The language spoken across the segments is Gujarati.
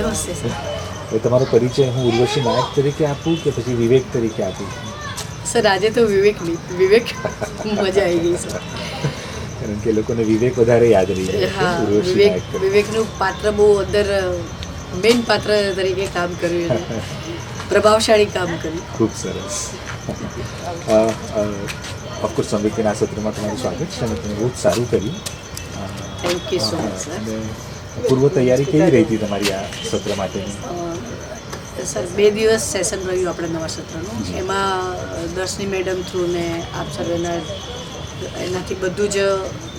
નમસ્તે સર. તમારો પરિચય હું ઉર્વશી નાયક તરીકે આપું કે પછી વિવેક તરીકે આપું? સર આજે તો વિવેક મજા આવી ગઈ સર. કારણ કે લોકોને વિવેક વધારે યાદ રહી જાય છે હા, ઉર્વશી નાયક તરીકે. વિવેકનું પાત્ર બહુ અંદર મેઇન પાત્ર તરીકે કામ કર્યું એને. પ્રભાવશાળી કામ કર્યું. ખૂબ સરસ. ઓફકોર્સ સંવેદના સત્રમાં તમારું સ્વાગત છે અને તમે બહુ જ સારું કર્યું. Thank you so much sir. અને પૂર્વ તૈયારી કેવી રહી હતી તમારી આ સત્ર માટેની? સર 2 દિવસ સેશન રહ્યું આપણે નવા સત્રનું. એમાં દર્શની મેડમ થ્રુ ને આપ સર્વેના એનાથી બધું જ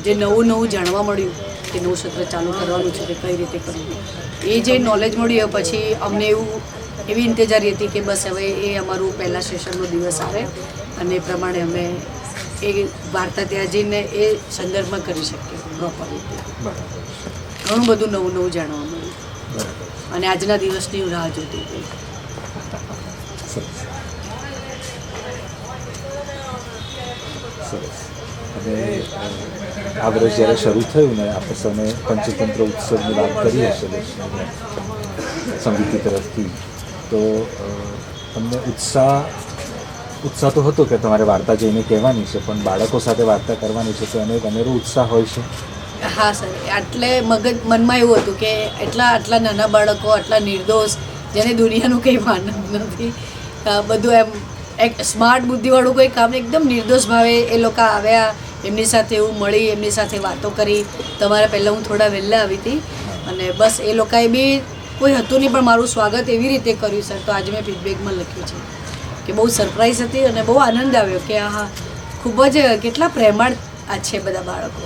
જે નવું જાણવા મળ્યું કે નવું સત્ર ચાલુ કરવાનું છે કે કઈ રીતે કરવું, એ જે નોલેજ મળ્યું પછી અમને એવી ઇંતજારી હતી કે બસ હવે એ અમારું પહેલાં સેશનનો દિવસ આવે અને એ પ્રમાણે અમે એ વાર્તા ત્યાં જઈને એ સંદર્ભમાં કરી શકીએ પ્રોપર રીતે. ઘણું બધું નવું જાણવા મળ્યું અને આજના દિવસની હું રાહ જોતી હતી. સરસ. અને આ વર્ષ જ્યારે શરૂ થયું ને આપણે સૌને પંચતંત્ર ઉત્સવની વાત કરી હશે સંગીતી તરફથી, તો તમને ઉત્સાહ તો હતો કે તમારે વાર્તા જઈને કહેવાની છે, પણ બાળકો સાથે વાર્તા કરવાની છે તો એનો એક અનેરો ઉત્સાહ હોય છે. હા સર, એટલે મનમાં એવું હતું કે આટલા નાના બાળકો, આટલા નિર્દોષ, જેને દુનિયાનું કંઈ ભાન નથી, બધું એમ એક સ્માર્ટ બુદ્ધિવાળું કોઈ કામ એકદમ નિર્દોષ ભાવે એ લોકો આવ્યા, એમની સાથે એવું મળી, એમની સાથે વાતો કરી. તમારા પહેલાં હું થોડા વહેલા આવી હતી અને બસ એ લોકોએ બી કોઈ હતું નહીં પણ મારું સ્વાગત એવી રીતે કર્યું સર. તો આજે મેં ફીડબેકમાં લખ્યું છે કે બહુ સરપ્રાઈઝ હતી અને બહુ આનંદ આવ્યો કે હા ખૂબ જ કેટલા પ્રેમાળ આ છે બધા બાળકો.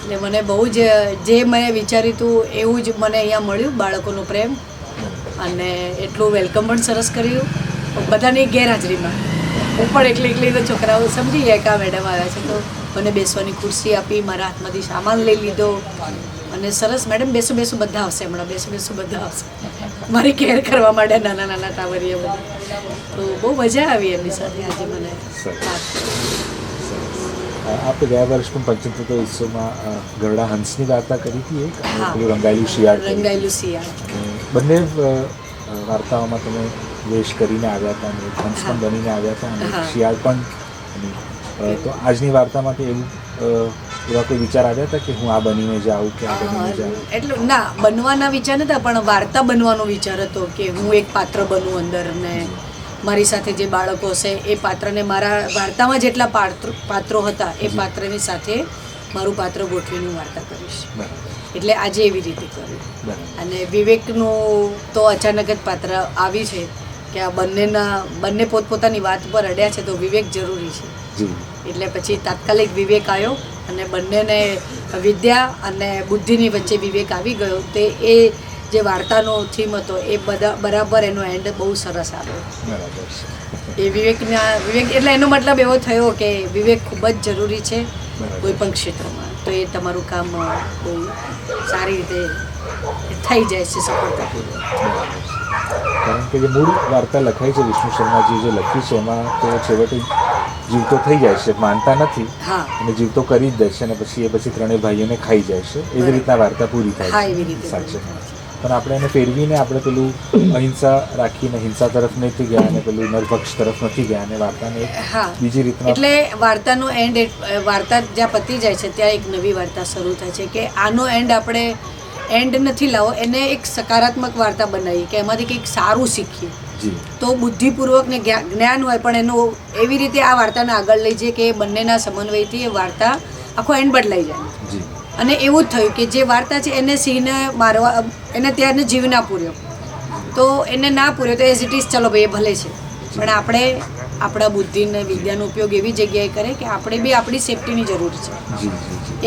એટલે મને બહુ જ જે મેં વિચાર્યું હતું એવું જ મને અહીંયા મળ્યું, બાળકોનો પ્રેમ અને એટલું વેલકમ પણ સરસ કર્યું બધાની ગેરહાજરીમાં. હું પણ એકલી તો છોકરાઓ સમજી ગયા કે આ મેડમ આવ્યા છે, તો મને બેસવાની ખુરશી આપી, મારા હાથમાંથી સામાન લઈ લીધો અને સરસ મેડમ બેસો બધા આવશે હમણાં, બેસો બધા આવશે મારી કેર કરવા માટે, નાના તાવરીયા બધા. તો બહુ મજા આવી એમની સાથે આજે મને. આપણે ગયા વર્ષ પણ પંચતંત્ર ઉત્સવમાં ગરડા હંસની વાર્તા કરી હતી એક, અને પેલું રંગાયેલું શિયાળ. બંને વાર્તાઓમાં તમે વેશ કરીને આવ્યા હતા અને હંસ પણ બનીને આવ્યા હતા અને શિયાળ પણ. તો આજની વાર્તા માટે એવા કોઈ વિચાર આવ્યા હતા કે હું આ બનીને જાઉં કે આ બનીને જાઉં? એટલે ના, બનવાના વિચાર નતા, પણ વાર્તા બનવાનો વિચાર હતો કે હું એક પાત્ર બનું અંદર ને મારી સાથે જે બાળકો હશે એ પાત્રને મારા વાર્તામાં જેટલા પાત્રો હતા એ પાત્રની સાથે મારું પાત્ર ગોઠવીને વાર્તા કરીશ. એટલે આજે એવી રીતે કર્યું. અને વિવેકનું તો અચાનક જ પાત્ર આવી છે કે આ બંને પોતપોતાની વાત પર અડ્યા છે તો વિવેક જરૂરી છે. એટલે પછી તાત્કાલિક વિવેક આવ્યો અને બંનેને વિદ્યા અને બુદ્ધિની વચ્ચે વિવેક આવી ગયો. તે એ જે વાર્તાનો થીમ હતો એ બરાબર એનો એન્ડ બહુ સરસ આવ્યો. એ વિવેક એટલે એનો મતલબ એવો થયો કે વિવેક ખૂબ જ જરૂરી છે કોઈ પણ ક્ષેત્રમાં. તો એ તમારું કામ બહુ સારી રીતે થઈ જાય છે સફળતાપૂર્વક. કારણ કે જે મૂળ વાર્તા લખાઈ છે વિષ્ણુ શર્માજી જે લખી છે એમાં તો છેવટે જીવતો થઈ જાય છે, માનતા નથી અને જીવતો કરી જ દે છે અને પછી ત્રણેય ભાઈઓને ખાઈ જાય છે. એવી રીતના વાર્તા પૂરી થાય છે. સાચે પણ આપણે એને ફેરવીને આપણે પેલું અહિંસા રાખીને હિંસા તરફ નથી ગયા અને પેલું નરભક્ષ તરફ નથી ગયા અને વાર્તાને બીજી રીતના. એટલે વાર્તાનો એન્ડ, વાર્તા જ્યાં પતી જાય છે ત્યાં એક નવી વાર્તા શરૂ થાય છે કે આનો એન્ડ આપણે એન્ડ નથી લાવો, એને એક સકારાત્મક વાર્તા બનાવી કે એમાંથી કંઈક સારું શીખીએ. તો બુદ્ધિપૂર્વક ને જ્ઞાન હોય પણ એનો એવી રીતે આ વાર્તાને આગળ લઈ જઈએ કે બંનેના સમન્વયથી એ વાર્તા આખો એન્ડ બદલાઈ જાય. અને એવું જ થયું કે જે વાર્તા છે એને સિંહને મારવા, એને ત્યાં જીવ ના પૂર્યો, તો એને ના પૂર્યો તો એઝ ઇટ ઇઝ ચલો ભાઈ એ ભલે છે, પણ આપણે આપણા બુદ્ધિને વિદ્યાનો ઉપયોગ એવી જગ્યાએ કરે કે આપણે બી આપણી સેફટીની જરૂર છે.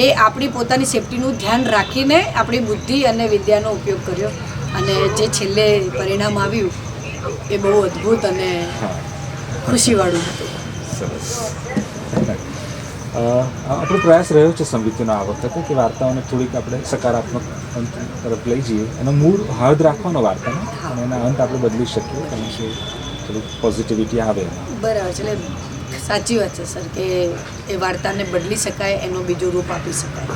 એ આપણી પોતાની સેફટીનું ધ્યાન રાખીને આપણી બુદ્ધિ અને વિદ્યાનો ઉપયોગ કર્યો અને જે છેલ્લે પરિણામ આવ્યું એ બહુ અદ્ભુત અને ખુશીવાળું હતું. સરસ. આપણો પ્રયાસ રહ્યો છે સંગીતનો આ વખતે કે વાર્તાઓને થોડીક આપણે સકારાત્મક અંત તરફ લઈ જઈએ. એનો મૂળ હળદ રાખવાનો વાર્તાનો, અને એના અંત આપણે બદલી શકીએ કારણ કે થોડુંક પોઝિટિવિટી આવે. બરાબર છે. એટલે સાચી વાત છે સર કે એ વાર્તાને બદલી શકાય, એનું બીજું રૂપ આપી શકાય.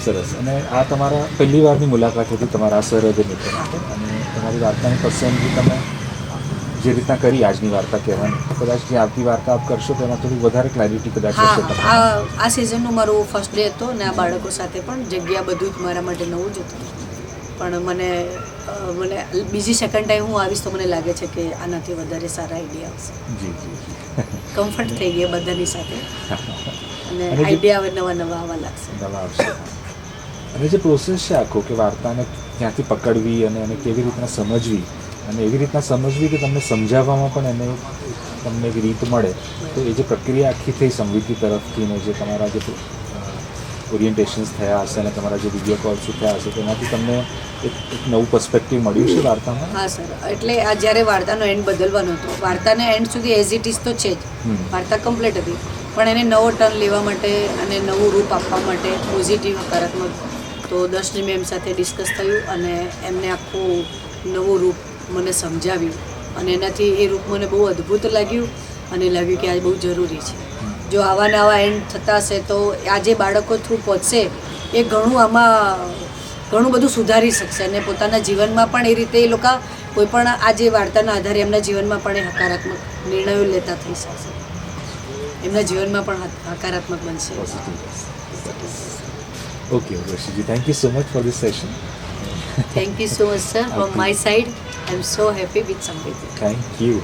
સરસ. અને આ તમારા પહેલી વારની મુલાકાત હતી તમારા આ સરહદ મિત્ર માટે, અને તમારી વાર્તાની પસંદગી તમે જે રીતના કરી આજની વાર્તા કહેવાની, કદાચ જે આવતી વાર્તા આપ કરશો તેમાં થોડી વધારે ક્લેરિટી કદાચ હશે હા, તમને. આ સિઝનનું મારું ફર્સ્ટ ડે હતો અને આ બાળકો સાથે પણ જગ્યા બધું જ મારા માટે નવું જ હતું. પણ મને બીજી સેકન્ડ ટાઈમ હું આવીશ તો મને લાગે છે કે આનાથી વધારે સારા આઈડિયા આવશે. જી જી. કમ્ફર્ટ થઈ ગયા બધાની સાથે અને અને જે- આઈડિયા હવે નવા નવા આવવા લાગશે. નવા આવશે. અને જે પ્રોસેસ છે આખો કે વાર્તાને ક્યાંથી પકડવી અને એને કેવી રીતના સમજવી, અને એવી રીતના સમજવી કે તમને સમજાવવામાં પણ એને તમને એક રીત મળે, તો એ જે પ્રક્રિયા આખી થઈ સંવિધિ તરફથી ને જે તમારા જે ઓરિએન્ટેશન્સ થયા હશે અને તમારા જે વિડીયો કોલ્સ થયા હશે તેનાથી તમને એક નવું પર્સ્પેક્ટિવ મળ્યું છે વાર્તામાં. હા સર, એટલે આ જ્યારે વાર્તાનો એન્ડ બદલવાનો હતો, વાર્તાને એન્ડ સુધી એઝ ઇટ ઇઝ તો છે જ, વાર્તા કમ્પ્લીટ હતી, પણ એને નવો ટર્ન લેવા માટે અને નવું રૂપ આપવા માટે પોઝિટિવ હકારાત્મક તો દર્શની મેમ સાથે ડિસ્કસ થયું અને એમને આખું નવું રૂપ મને સમજાવ્યું અને એનાથી એ રૂપ મને બહુ અદ્ભુત લાગ્યું અને લાગ્યું કે આ બહુ જરૂરી છે. જો આવા નવા એન્ડ થતા હશે તો આ જે બાળકો થ્રુ પહોંચશે એ ઘણું બધું સુધારી શકશે અને પોતાના જીવનમાં પણ એ રીતે એ લોકો કોઈ પણ આ જે વાર્તાના આધારે એમના જીવનમાં પણ એ હકારાત્મક નિર્ણયો લેતા થઈ શકશે, એમના જીવનમાં પણ હકારાત્મક બનશે. ઓકે ઉર્વશીજી, thank you so much for this session. Thank you so much sir, from my side I am so happy with sangeet. Thank you.